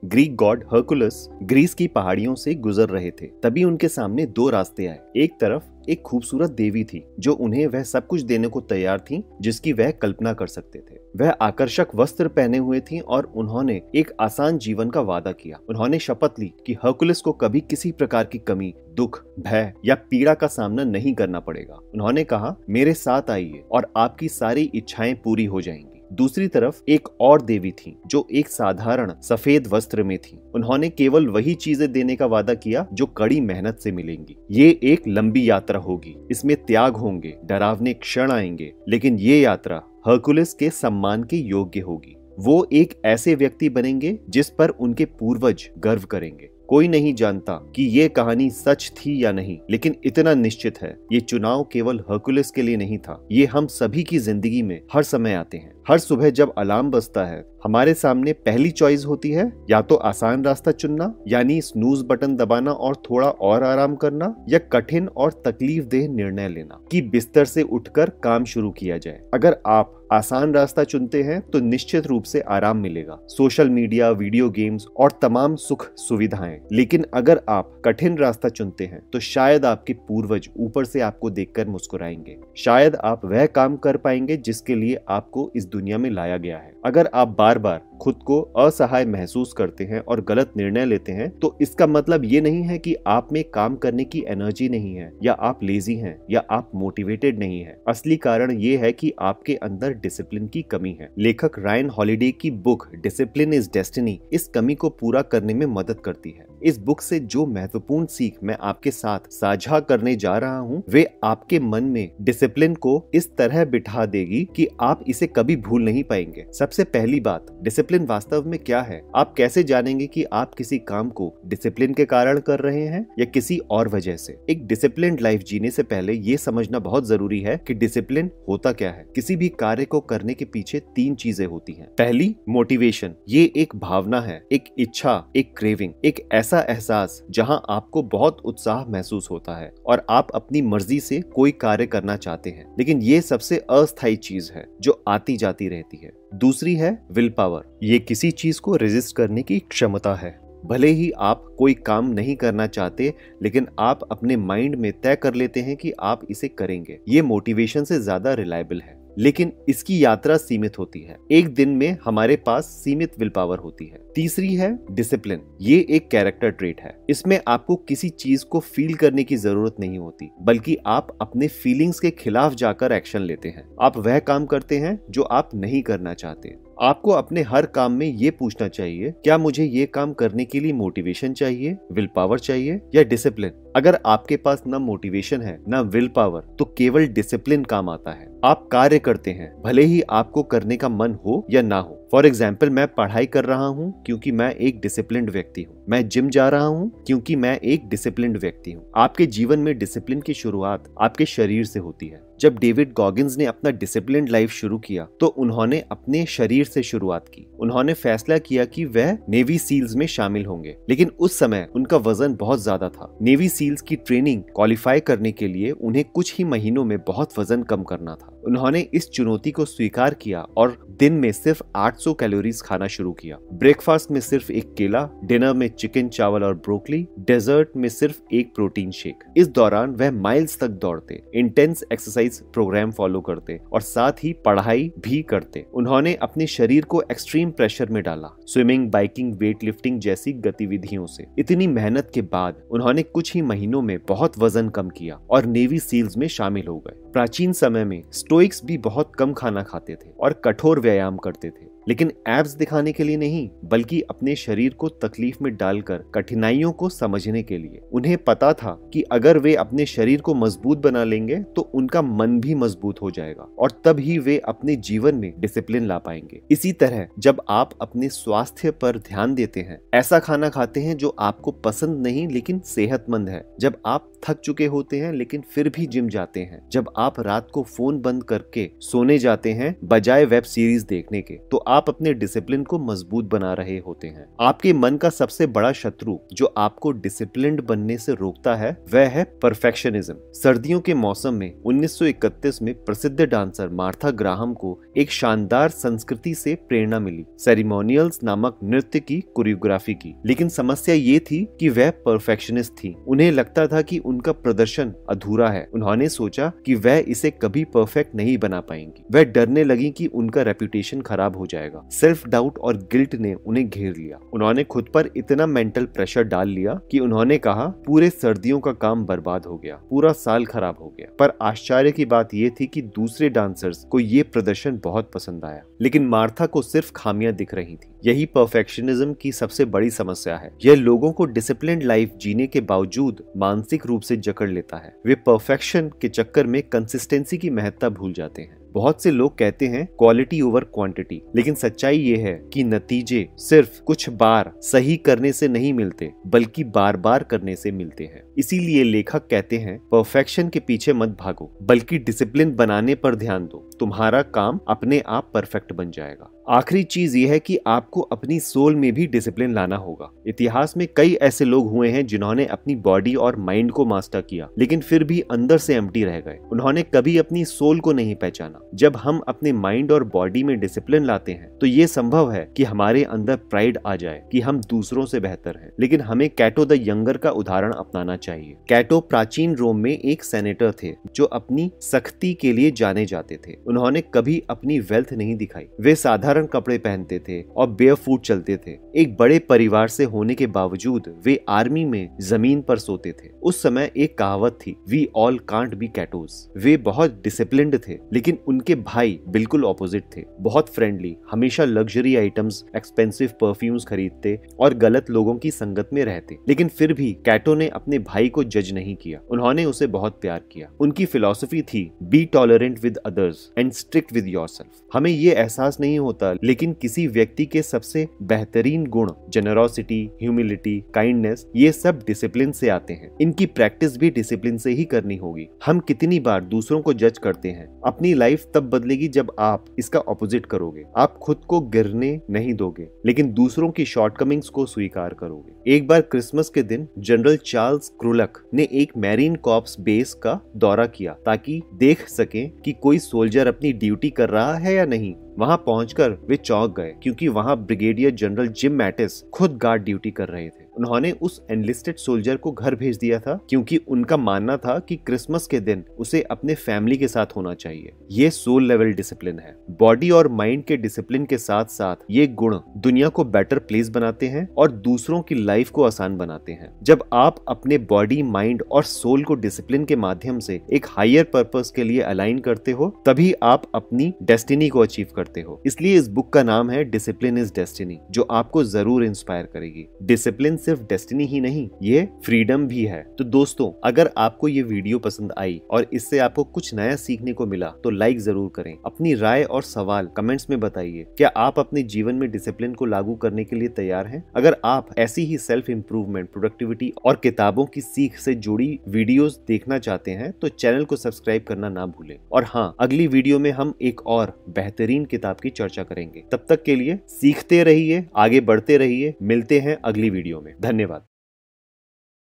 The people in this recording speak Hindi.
ग्रीक गॉड हर्कुलस ग्रीस की पहाड़ियों से गुजर रहे थे। तभी उनके सामने दो रास्ते आए। एक तरफ एक खूबसूरत देवी थी जो उन्हें वह सब कुछ देने को तैयार थी जिसकी वह कल्पना कर सकते थे। वह आकर्षक वस्त्र पहने हुए थी और उन्होंने एक आसान जीवन का वादा किया। उन्होंने शपथ ली कि हर्कुलस को कभी किसी प्रकार की कमी, दुख, भय या पीड़ा का सामना नहीं करना पड़ेगा। उन्होंने कहा, मेरे साथ आइए और आपकी सारी इच्छाएं पूरी हो जाएंगी। दूसरी तरफ एक और देवी थी जो एक साधारण सफेद वस्त्र में थी। उन्होंने केवल वही चीजें देने का वादा किया जो कड़ी मेहनत से मिलेंगी। ये एक लंबी यात्रा होगी, इसमें त्याग होंगे, डरावने क्षण आएंगे, लेकिन ये यात्रा हर्कुलस के सम्मान के योग्य होगी। वो एक ऐसे व्यक्ति बनेंगे जिस पर उनके पूर्वज गर्व करेंगे। कोई नहीं जानता कि ये कहानी सच थी या नहीं, लेकिन इतना निश्चित है ये चुनाव केवल हर्कुलस के लिए नहीं था। ये हम सभी की जिंदगी में हर समय आते हैं। हर सुबह जब अलार्म बजता है, हमारे सामने पहली चॉइस होती है या तो आसान रास्ता चुनना, यानी स्नूज बटन दबाना और थोड़ा और आराम करना, या कठिन और तकलीफदेह निर्णय लेना कि बिस्तर से उठकर काम शुरू किया जाए। अगर आप आसान रास्ता चुनते हैं तो निश्चित रूप से आराम मिलेगा, सोशल मीडिया, वीडियो गेम्स और तमाम सुख सुविधाएं। लेकिन अगर आप कठिन रास्ता चुनते हैं तो शायद आपके पूर्वज ऊपर से आपको देखकर मुस्कुराएंगे। शायद आप वह काम कर पाएंगे जिसके लिए आपको इस दुनिया में लाया गया है। अगर आप बार बार खुद को असहाय महसूस करते हैं और गलत निर्णय लेते हैं तो इसका मतलब ये नहीं है कि आप में काम करने की एनर्जी नहीं है, या आप लेजी हैं, या आप मोटिवेटेड नहीं है। असली कारण ये है कि आपके अंदर डिसिप्लिन की कमी है। लेखक रायन हॉलिडे की बुक डिसिप्लिन इज डेस्टिनी इस कमी को पूरा करने में मदद करती है। इस बुक से जो महत्वपूर्ण सीख मैं आपके साथ साझा करने जा रहा हूँ वे आपके मन में डिसिप्लिन को इस तरह बिठा देगी कि आप इसे कभी भूल नहीं पाएंगे। सबसे पहली बात, डिसिप्लिन वास्तव में क्या है? आप कैसे जानेंगे कि आप किसी काम को डिसिप्लिन के कारण कर रहे हैं या किसी और वजह से? एक डिसिप्लिन्ड लाइफ जीने से पहले ये समझना बहुत जरूरी है कि डिसिप्लिन होता क्या है। किसी भी कार्य को करने के पीछे तीन चीजें होती हैं। पहली, मोटिवेशन। ये एक भावना है, एक इच्छा, एक क्रेविंग, एक ऐसा एहसास जहां आपको बहुत उत्साह महसूस होता है और आप अपनी मर्जी से कोई कार्य करना चाहते हैं। लेकिन ये सबसे अस्थायी चीज है जो आती जाती रहती है। दूसरी है विल पावर। ये किसी चीज को रेजिस्ट करने की क्षमता है। भले ही आप कोई काम नहीं करना चाहते, लेकिन आप अपने माइंड में तय कर लेते हैं कि आप इसे करेंगे। ये मोटिवेशन से ज्यादा रिलायबल है, लेकिन इसकी यात्रा सीमित होती है। एक दिन में हमारे पास सीमित विल पावर होती है। तीसरी है डिसिप्लिन। ये एक कैरेक्टर ट्रेट है। इसमें आपको किसी चीज को फील करने की जरूरत नहीं होती, बल्कि आप अपने फीलिंग्स के खिलाफ जाकर एक्शन लेते हैं। आप वह काम करते हैं जो आप नहीं करना चाहते। आपको अपने हर काम में ये पूछना चाहिए, क्या मुझे ये काम करने के लिए मोटिवेशन चाहिए, विल पावर चाहिए या डिसिप्लिन? अगर आपके पास न मोटिवेशन है न विल पावर तो केवल डिसिप्लिन काम आता है। आप कार्य करते हैं भले ही आपको करने का मन हो या ना हो। फॉर एग्जाम्पल, मैं पढ़ाई कर रहा हूँ क्योंकि मैं एक डिसिप्लिन्ड व्यक्ति हूँ। मैं जिम जा रहा हूँ क्योंकि मैं एक डिसिप्लिन्ड व्यक्ति हूँ। आपके जीवन में डिसिप्लिन की शुरुआत आपके शरीर से होती है। जब डेविड गॉगिंस ने अपना डिसिप्लिन्ड लाइफ शुरू किया तो उन्होंने अपने शरीर से शुरुआत की। उन्होंने फैसला किया कि वह नेवी सील्स में शामिल होंगे, लेकिन उस समय उनका वजन बहुत ज्यादा था। नेवी सील्स की ट्रेनिंग क्वालिफाई करने के लिए उन्हें कुछ ही महीनों में बहुत वजन कम करना था। उन्होंने इस चुनौती को स्वीकार किया और दिन में सिर्फ 800 कैलोरीज खाना शुरू किया। ब्रेकफास्ट में सिर्फ एक केला, डिनर में चिकन, चावल और ब्रोकली, डेजर्ट में सिर्फ एक प्रोटीन शेक। इस दौरान वह माइल्स तक दौड़ते, इंटेंस एक्सरसाइज प्रोग्राम फॉलो करते और साथ ही पढ़ाई भी करते। उन्होंने अपने शरीर को एक्सट्रीम प्रेशर में डाला, स्विमिंग, बाइकिंग, वेट लिफ्टिंग जैसी गतिविधियों से। इतनी मेहनत के बाद उन्होंने कुछ ही महीनों में बहुत वजन कम किया और नेवी सील्स में शामिल हो गए। प्राचीन समय में स्टोइक्स भी बहुत कम खाना खाते थे और कठोर व्यायाम करते थे, लेकिन एब्स दिखाने के लिए नहीं, बल्कि अपने शरीर को तकलीफ में डालकर कठिनाइयों को समझने के लिए। उन्हें पता था कि अगर वे अपने शरीर को मजबूत बना लेंगे तो उनका मन भी मजबूत हो जाएगा और तब ही वे अपने जीवन में डिसिप्लिन ला पाएंगे। इसी तरह जब आप अपने स्वास्थ्य पर ध्यान देते हैं, ऐसा खाना खाते हैं जो आपको पसंद नहीं लेकिन सेहतमंद है, जब आप थक चुके होते हैं लेकिन फिर भी जिम जाते हैं, जब आप रात को फोन बंद करके सोने जाते हैं बजाय वेब सीरीज देखने के, तो आप अपने डिसिप्लिन को मजबूत बना रहे होते हैं। आपके मन का सबसे बड़ा शत्रु जो आपको डिसिप्लिन्ड बनने से रोकता है वह है परफेक्शनिज्म। सर्दियों के मौसम में 1931 में प्रसिद्ध डांसर मार्था ग्राहम को एक शानदार संस्कृति से प्रेरणा मिली, सेरेमोनियल्स नामक नृत्य की कोरियोग्राफी की। लेकिन समस्या ये थी कि वह परफेक्शनिस्ट थी। उन्हें लगता था कि उनका प्रदर्शन अधूरा है। उन्होंने सोचा कि वह इसे कभी परफेक्ट नहीं बना पाएंगी। वह डरने लगी कि उनका रेपुटेशन खराब हो जाएगा। सेल्फ डाउट और गिल्ट ने उन्हें घेर लिया। उन्होंने खुद पर इतना मेंटल प्रेशर डाल लिया कि उन्होंने कहा पूरे सर्दियों का काम बर्बाद हो गया, पूरा साल खराब हो गया। पर आश्चर्य की बात यह थी कि दूसरे डांसर्स को ये प्रदर्शन बहुत पसंद आया, लेकिन मार्था को सिर्फ खामियां दिख रही थी। यही परफेक्शनिज्म की सबसे बड़ी समस्या है। यह लोगों को डिसिप्लिन्ड लाइफ जीने के बावजूद मानसिक रूप से जकड़ लेता है। वे परफेक्शन के चक्कर में कंसिस्टेंसी की महत्ता भूल जाते हैं। बहुत से लोग कहते हैं क्वालिटी ओवर क्वांटिटी, लेकिन सच्चाई ये है कि नतीजे सिर्फ कुछ बार सही करने से नहीं मिलते, बल्कि बार बार करने से मिलते हैं। इसीलिए लेखक कहते हैं परफेक्शन के पीछे मत भागो, बल्कि डिसिप्लिन बनाने पर ध्यान दो। तुम्हारा काम अपने आप परफेक्ट बन जाएगा। आखिरी चीज ये है कि आपको अपनी सोल में भी डिसिप्लिन लाना होगा। इतिहास में कई ऐसे लोग हुए हैं जिन्होंने अपनी बॉडी और माइंड को मास्टर किया, लेकिन फिर भी अंदर से एम्प्टी रह गए। उन्होंने कभी अपनी सोल को नहीं पहचाना। जब हम अपने माइंड और बॉडी में डिसिप्लिन लाते हैं तो ये संभव है कि हमारे अंदर प्राइड आ जाए कि हम दूसरों से बेहतर हैं। लेकिन हमें कैटो द यंगर का उदाहरण अपनाना चाहिए। कैटो प्राचीन रोम में एक सेनेटर थे जो अपनी सख्ती के लिए जाने जाते थे। उन्होंने कभी अपनी वेल्थ नहीं दिखाई। वे साधारण कपड़े पहनते थे और बेयरफुट चलते थे। एक बड़े परिवार से होने के बावजूद वे आर्मी में जमीन पर सोते थे। उस समय एक कहावत थी, वी ऑल कांट बी कैटोज। वे बहुत डिसिप्लिन्ड थे, लेकिन उनके भाई बिल्कुल ऑपोजिट थे। बहुत फ्रेंडली, हमेशा लग्जरी आइटम्स, एक्सपेंसिव परफ्यूम्स खरीदते और गलत लोगों की संगत में रहते। लेकिन फिर भी कैटो ने अपने भाई को जज नहीं किया। उन्होंने उसे बहुत प्यार किया। उनकी फिलॉसफी थी be tolerant with others and strict with yourself. हमें ये एहसास नहीं होता, लेकिन किसी व्यक्ति के सबसे बेहतरीन गुण जेनरोसिटी, ह्यूमिलिटी, काइंडनेस, ये सब डिसिप्लिन से आते हैं। इनकी प्रैक्टिस भी डिसिप्लिन से ही करनी होगी। हम कितनी बार दूसरों को जज करते हैं। अपनी लाइफ तब बदलेगी जब आप इसका ऑपोजिट करोगे। आप खुद को गिरने नहीं दोगे, लेकिन दूसरों की शॉर्टकमिंग्स को स्वीकार करोगे। एक बार क्रिसमस के दिन जनरल चार्ल्स क्रुलक ने एक मैरीन कॉर्प्स बेस का दौरा किया ताकि देख सकें कि कोई सोल्जर अपनी ड्यूटी कर रहा है या नहीं। वहां पहुंचकर वे चौंक गए क्योंकि वहां ब्रिगेडियर जनरल जिम मैटिस खुद गार्ड ड्यूटी कर रहे थे। उन्होंने उस एनलिस्टेड सोल्जर को घर भेज दिया था क्योंकि उनका मानना था कि क्रिसमस के दिन उसे अपने फैमिली के साथ होना चाहिए। ये सोल लेवल डिसिप्लिन है। बॉडी और माइंड के डिसिप्लिन के साथ साथ ये गुण दुनिया को बेटर प्लेस बनाते हैं और दूसरों की लाइफ को आसान बनाते हैं। जब आप अपने बॉडी, माइंड और सोल को डिसिप्लिन के माध्यम से एक हायर पर्पस के लिए अलाइन करते हो, तभी आप अपनी डेस्टिनी को अचीव करते हो। इसलिए इस बुक का नाम है डिसिप्लिन इज डेस्टिनी, जो आपको जरूर इंस्पायर करेगी। डिसिप्लिन सिर्फ डेस्टिनी ही नहीं, ये फ्रीडम भी है। तो दोस्तों, अगर आपको ये वीडियो पसंद आई और इससे आपको कुछ नया सीखने को मिला तो लाइक जरूर करें। अपनी राय और सवाल कमेंट्स में बताइए। क्या आप अपने जीवन में डिसिप्लिन को लागू करने के लिए तैयार हैं? अगर आप ऐसी ही सेल्फ इंप्रूवमेंट, प्रोडक्टिविटी और किताबों की सीख से जुड़ी वीडियोस देखना चाहते हैं तो चैनल को सब्सक्राइब करना ना भूलें। और हाँ, अगली वीडियो में हम एक और बेहतरीन किताब की चर्चा करेंगे। तब तक के लिए सीखते रहिए, आगे बढ़ते रहिए। मिलते हैं अगली वीडियो में। धन्यवाद।